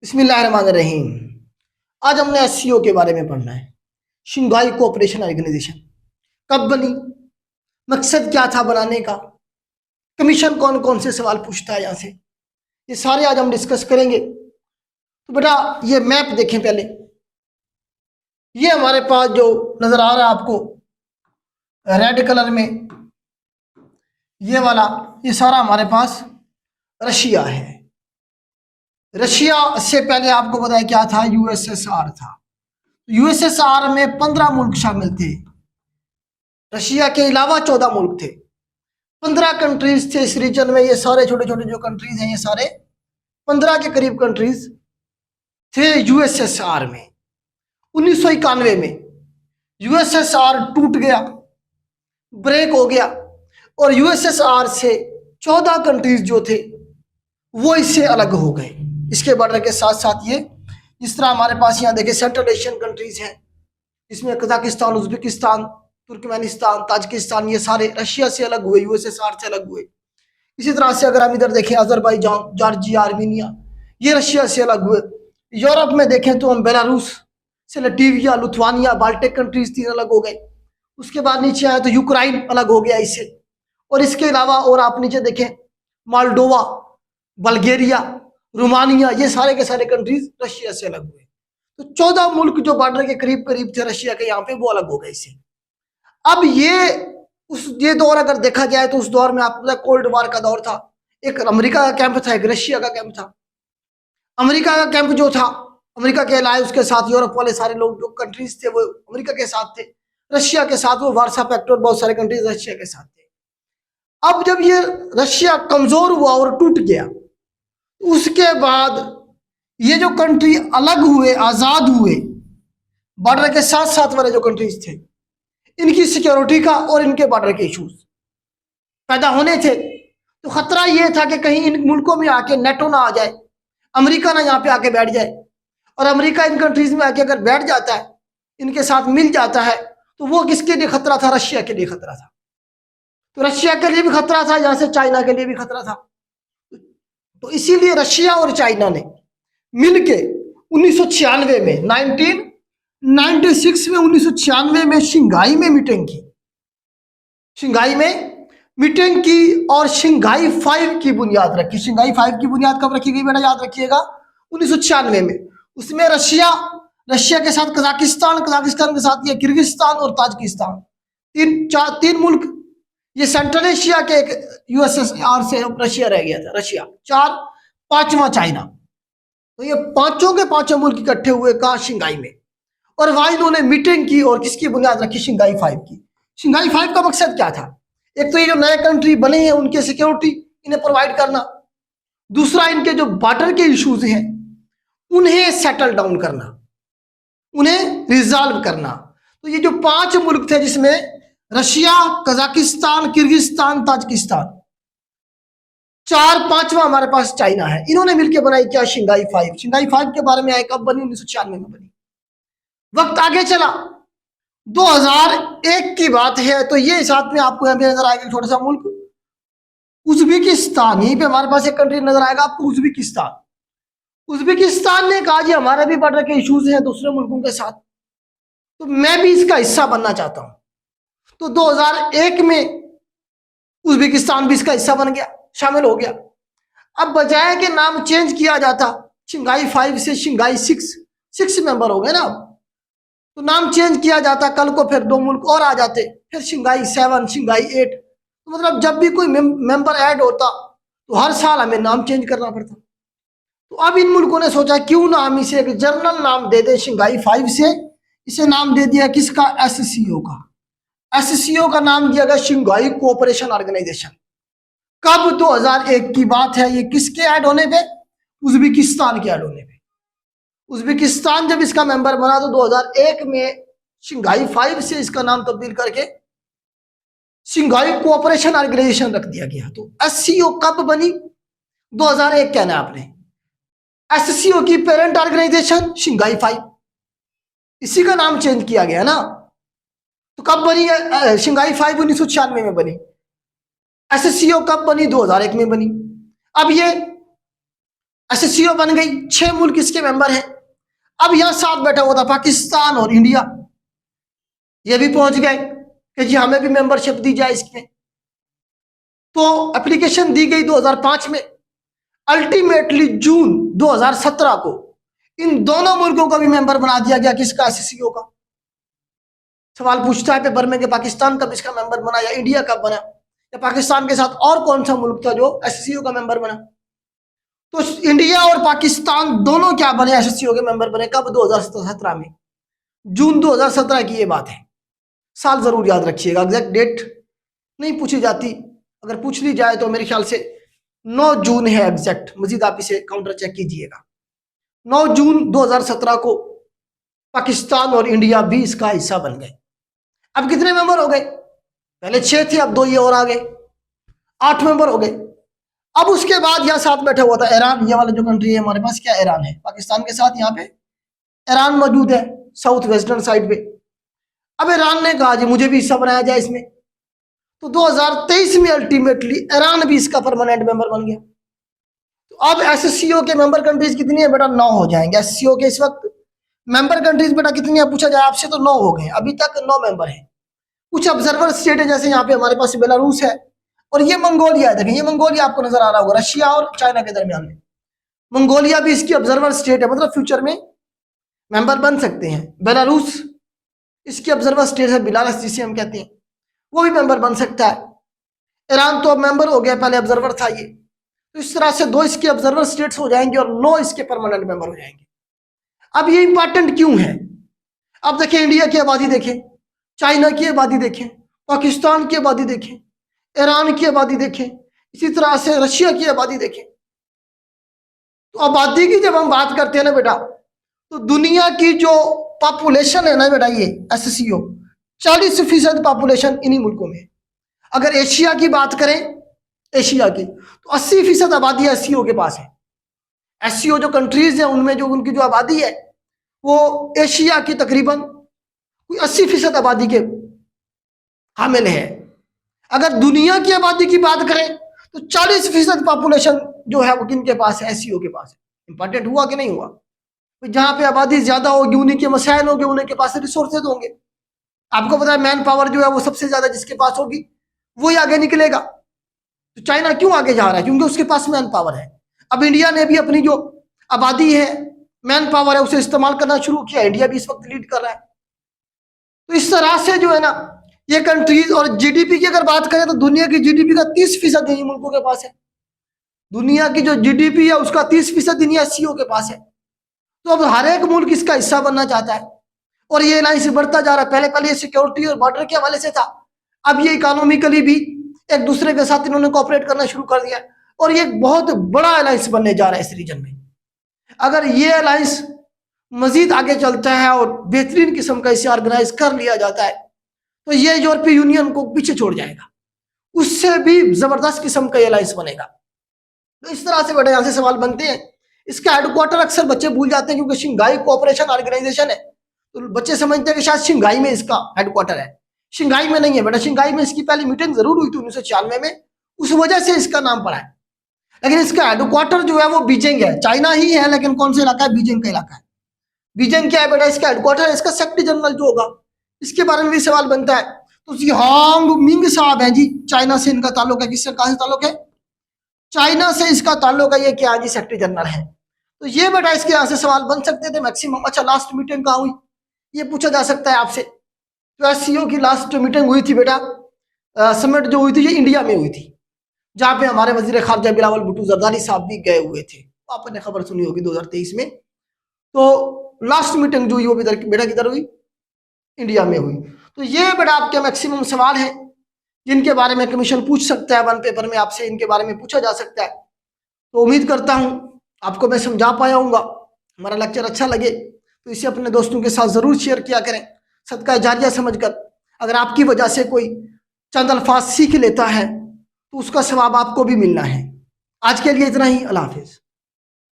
बिस्मिल्लाहिर्रहमानिर्रहीम। आज हमने एससीओ के बारे में पढ़ना है। शंघाई कोऑपरेशन ऑर्गेनाइजेशन कब बनी, मकसद क्या था बनाने का, कमीशन कौन कौन से सवाल पूछता है यहाँ से, ये सारे आज हम डिस्कस करेंगे। तो बेटा ये मैप देखें पहले। ये हमारे पास जो नजर आ रहा है आपको रेड कलर में, ये वाला, ये सारा हमारे पास रशिया है। रशिया से पहले आपको बताया क्या था, यूएसएसआर था। यूएसएसआर में 15 मुल्क शामिल थे। रशिया के अलावा 14 मुल्क थे। 15 कंट्रीज थे इस रीजन में। ये सारे छोटे छोटे जो कंट्रीज हैं, ये सारे 15 के करीब कंट्रीज थे यूएसएसआर में। 1991 में यूएसएसआर टूट गया, ब्रेक हो गया, और यूएसएसआर से 14 कंट्रीज जो थे वो इससे अलग हो गए। इसके बॉर्डर के साथ साथ ये जिस तरह हमारे पास यहाँ देखे सेंट्रल एशियन कंट्रीज हैं, इसमें कजाकिस्तान, उज्बेकिस्तान, तुर्कमेनिस्तान, ताजिकिस्तान, ये सारे रशिया से अलग हुए, यूएसएसआर से अलग हुए। इसी तरह से अगर हम इधर देखें अजरबैजान, जॉर्जिया, आर्मीनिया, ये रशिया से अलग हुए। यूरोप में देखें तो हम बेलारूस से लटविया, लिथुआनिया, बाल्टिक कंट्रीज 3 अलग हो गए। उसके बाद नीचे आए तो यूक्रेन अलग हो गया इससे। और इसके अलावा और आप नीचे देखें मोल्डोवा, बल्गेरिया, रोमानिया, ये सारे के सारे कंट्रीज रशिया से अलग हुए। तो 14 मुल्क जो बॉर्डर के करीब करीब थे रशिया के, यहाँ पे वो अलग हो गए इससे। अब ये दौर अगर देखा जाए तो उस दौर में आपको पता कोल्ड वार का दौर था। एक अमेरिका का कैंप था, एक रशिया का कैंप था। अमेरिका का कैंप जो था, अमेरिका के अलावा उसके साथ यूरोप वाले सारे लोग जो कंट्रीज थे वो अमेरिका के साथ थे। रशिया के साथ वो वार्सा पैक्ट और बहुत सारे कंट्रीज रशिया के साथ थे। अब जब ये रशिया कमजोर हुआ और टूट गया, उसके बाद ये जो कंट्री अलग हुए, आजाद हुए, बॉर्डर के साथ साथ वाले जो कंट्रीज थे, इनकी सिक्योरिटी का और इनके बॉर्डर के इश्यूज पैदा होने थे। तो खतरा ये था कि कहीं इन मुल्कों में आके नेटो ना आ जाए, अमेरिका ना यहाँ पे आके बैठ जाए। और अमेरिका इन कंट्रीज में आके अगर बैठ जाता है, इनके साथ मिल जाता है, तो वो किसके लिए खतरा था? रशिया के लिए खतरा था। तो रशिया के लिए भी खतरा था, यहाँ से चाइना के लिए भी खतरा था। तो इसीलिए रशिया और चाइना ने मिलके 1996 में 1996 में 1996 में शंघाई में मीटिंग की। शंघाई में मीटिंग की और शंघाई 5 की बुनियाद रखी। शंघाई 5 की बुनियाद कब रखी गई बेटा, याद रखिएगा, 1996 में। उसमें रशिया के साथ कजाकिस्तान, कजाकिस्तान के साथ ये किर्गिस्तान और ताजिकिस्तान, तीन मुल्क। ये सेंट्रल एशिया के एक यूएसएसआर से रशिया रह गया था, रशिया 4, 5वां चाइना। तो ये पांचों के पांचों मुल्क इकट्ठे हुए कहा, शंघाई में। और वहां इन्होंने मीटिंग की और किसकी बुनियाद रखी? शंघाई 5 की। शंघाई 5 का मकसद क्या था? एक तो ये जो नए कंट्री बने हैं उनके सिक्योरिटी इन्हें प्रोवाइड करना, दूसरा इनके जो बॉर्डर के इश्यूज हैं उन्हें सेटल डाउन करना, उन्हें रिजॉल्व करना। तो ये जो 5 मुल्क थे, जिसमें रशिया, कजाकिस्तान, किर्गिस्तान, ताजिकिस्तान, 5वां हमारे पास चाइना है, इन्होंने मिलकर बनाई क्या? शंघाई 5। शंघाई 5 के बारे में आए कब बनी? 1996 में बनी। वक्त आगे चला, 2001 की बात है। तो ये साथ में आपको यहाँ पे नजर आएगा छोटा सा मुल्क उज्बेकिस्तान। यहीं पे हमारे पास एक कंट्री नजर आएगा आपको, उज्बेकिस्तान। उज्बेकिस्तान ने कहा जी हमारे भी बॉर्डर के इश्यूज हैं दूसरे मुल्कों के साथ, तो मैं भी इसका हिस्सा बनना चाहता हूं। तो 2001 में उज्बेकिस्तान भी इसका हिस्सा बन गया, शामिल हो गया। अब बजाय के नाम चेंज किया जाता शंघाई 5 से शंघाई 6 मेंबर हो गए ना, तो नाम चेंज किया जाता। कल को फिर 2 मुल्क और आ जाते, फिर शंघाई 7, शंघाई 8। तो मतलब जब भी कोई मेंबर ऐड होता तो हर साल हमें नाम चेंज करना पड़ता। तो अब इन मुल्कों ने सोचा क्यों ना हम इसे एक जर्नल नाम दे दे, शंघाई 5 से इसे नाम दे दिया किसका? एससीओ का। एससीओ का नाम दिया गया शंघाई कोऑपरेशन ऑर्गेनाइजेशन। कब? 2001 की बात है। ये किसके ऐड होने पे? उज्बेकिस्तान के ऐड होने पे। उज्बेकिस्तान जब इसका मेंबर बना तो 2001 में शंघाई 5 से इसका नाम तब्दील करके शंघाई कोऑपरेशन ऑर्गेनाइजेशन रख दिया गया। तो एससीओ कब बनी? 2001 कहना है आपने। एससीओ की पेरेंट ऑर्गेनाइजेशन शंघाई 5, इसी का नाम चेंज किया गया ना। तो कब बनी शंघाई 5? 1996 में बनी। एससीओ कब बनी? 2001 में बनी। अब ये एससीओ बन गई, 6 मुल्क इसके मेंबर हैं। अब यहां साथ बैठा हुआ था पाकिस्तान और इंडिया, ये भी पहुंच गए कि जी हमें भी मेंबरशिप दी जाए इसमें। तो एप्लीकेशन दी गई 2005 में। अल्टीमेटली जून 2017 को इन दोनों मुल्कों का भी मेंबर बना दिया गया, किसका, एससीओ का। सवाल पूछता है पेपर में कि पाकिस्तान कब इसका मेंबर बना, या इंडिया कब बना, या पाकिस्तान के साथ और कौन सा मुल्क था जो एससीओ का मेंबर बना। तो इंडिया और पाकिस्तान दोनों क्या बने, एससीओ के मेंबर बने, कब, 2017 में, जून 2017 की ये बात है। साल जरूर याद रखिएगा, एग्जैक्ट डेट नहीं पूछी जाती, अगर पूछ ली जाए तो मेरे ख्याल से 9 जून है एग्जैक्ट, मजीद आप इसे काउंटर चेक कीजिएगा। 9 जून 2017 को पाकिस्तान और इंडिया भी इसका हिस्सा बन गए। अब कितने मेंबर हो गए, पहले 6 थे, अब 2 ये और आ गए, 8 मेंबर हो गए। अब उसके बाद यहाँ साथ बैठा हुआ था ईरान, ये वाला जो कंट्री है हमारे पास, क्या ईरान है, पाकिस्तान के साथ यहाँ पे ईरान मौजूद है, साउथ वेस्टर्न साइड पे। अब ईरान ने कहा जी मुझे भी हिस्सा बनाया जाए इसमें। तो 2023 में अल्टीमेटली ईरान भी इसका परमानेंट मेंबर बन गया। तो अब एससीओ के मेंबर कंट्रीज कितनी है बेटा, 9 हो जाएंगे। एससीओ के इस वक्त मेंबर कंट्रीज बेटा कितनी है पूछा जाए आपसे तो 9 हो गए, अभी तक 9 मेंबर हैं। कुछ ऑब्जर्वर स्टेट है, जैसे यहाँ पे हमारे पास बेलारूस है, और ये मंगोलिया है। देखें ये मंगोलिया आपको नजर आ रहा होगा, रशिया और चाइना के दरमियान में मंगोलिया भी इसकी ऑब्जर्वर स्टेट है, मतलब फ्यूचर में मेंबर बन सकते हैं। बेलारूस इसकी ऑब्जर्वर स्टेट है, बिलारस जिसे हम कहते हैं, वो भी मेंबर बन सकता है। ईरान तो अब मेंबर हो गया, पहले ऑब्जर्वर था ये। तो इस तरह से 2 इसके ऑब्जर्वर स्टेट्स हो जाएंगे और 9 इसके परमानेंट मेंबर हो जाएंगे। अब ये इंपॉर्टेंट क्यों है, अब देखें इंडिया की आबादी देखें, चाइना की आबादी देखें, पाकिस्तान की आबादी देखें, ईरान की आबादी देखें, इसी तरह से रशिया की आबादी देखें। तो आबादी की जब हम बात करते हैं ना बेटा, तो दुनिया की जो पॉपुलेशन है ना बेटा, ये एससीओ 40% पॉपुलेशन इन्हीं मुल्कों में। अगर एशिया की बात करें, एशिया की, तो 80% आबादी एससीओ के पास है। एससीओ जो कंट्रीज है उनमें जो उनकी जो आबादी है वो एशिया की तकरीबन 80% आबादी के हामिल है। अगर दुनिया की आबादी की बात करें तो 40% पॉपुलेशन जो है वो किनके पास है, एससीओ के पास है। इंपॉर्टेंट हुआ कि नहीं हुआ, जहां पे आबादी ज्यादा होगी उन्हीं के मसाइल होंगे, उन्हीं के पास रिसोर्सेज होंगे। आपको पता है मैन पावर जो है वो सबसे ज्यादा जिसके पास होगी वही आगे निकलेगा। तो चाइना क्यों आगे जा रहा है, क्योंकि उसके पास मैन पावर है। अब इंडिया ने भी अपनी जो आबादी है, मैन पावर है, उसे इस्तेमाल करना शुरू किया। इंडिया भी इस वक्त लीड कर रहा है। तो इस तरह से जो है ना ये कंट्रीज, और जीडीपी की अगर बात करें तो दुनिया की जीडीपी का 30% इन्हीं मुल्कों के पास है। दुनिया की जो जीडीपी है उसका 30% इन्हीं एससीओ के पास है। तो अब हर एक मुल्क इसका हिस्सा बनना चाहता है, और ये लाइन से बढ़ता जा रहा है। पहले पहले ये सिक्योरिटी और बॉर्डर के हवाले से था, अब ये इकोनॉमिकली भी एक दूसरे के साथ इन्होंने कोऑपरेट करना शुरू कर दिया, और ये एक बहुत बड़ा अलायंस बनने जा रहा है इस रीजन में। अगर ये अलायंस मजीद आगे चलता है और बेहतरीन किस्म का इसे ऑर्गेनाइज कर लिया जाता है तो ये यूरोपीय यूनियन को पीछे छोड़ जाएगा, उससे भी जबरदस्त किस्म का अलायंस बनेगा। तो इस तरह से बेटा यहाँ से सवाल बनते हैं। इसका हेडक्वार्टर अक्सर बच्चे भूल जाते हैं, क्योंकि शंघाई कोऑपरेशन ऑर्गेनाइजेशन है, तो बच्चे समझते हैं कि शायद शंघाई में इसका हेडक्वार्टर है। शंघाई में नहीं है बेटा, शंघाई में इसकी पहली मीटिंग जरूर हुई थी 1996 में, उस वजह से इसका नाम पड़ा है। लेकिन इसका हेडक्वार्टर जो है वो बीजिंग है, चाइना ही है, लेकिन कौन सा इलाका है, बीजिंग का इलाका है। बीजिंग क्या है बेटा, इसका हेडक्वार्टर है। इसका सेक्रेटरी जनरल जो होगा इसके बारे में भी सवाल बनता है। तो हांग मिंग साहब है जी, चाइना से इनका ताल्लुक है। किससे, कहां से ताल्लुक है, चाइना से इसका ताल्लुक है। ये क्या है जी, सेक्रेटरी जनरल है। तो ये बेटा इसके यहाँ से सवाल बन सकते थे मैक्सिमम। अच्छा, लास्ट मीटिंग कहाँ हुई, ये पूछा जा सकता है आपसे। तो एससीओ की लास्ट मीटिंग हुई थी बेटा, समिट जो हुई थी ये इंडिया में हुई थी, जहाँ पे हमारे वजीर खारजा बिलावल भुट्टो जरदारी साहब भी गए हुए थे। आपने खबर सुनी होगी 2023 में। तो लास्ट मीटिंग जो हुई वो बेटा किधर हुई, इंडिया में हुई। तो ये बेटा आपके मैक्सिमम सवाल हैं जिनके बारे में कमीशन पूछ सकता है, वन पेपर में आपसे इनके बारे में पूछा जा सकता है। तो उम्मीद करता हूँ आपको मैं समझा पाया हूँगा। हमारा लेक्चर अच्छा लगे तो इसे अपने दोस्तों के साथ ज़रूर शेयर किया करें, सदका जारिया समझकर। अगर आपकी वजह से कोई चंद अल्फाज सीख लेता है तो उसका सवाब आपको भी मिलना है। आज के लिए इतना ही, अल्लाह हाफिज़।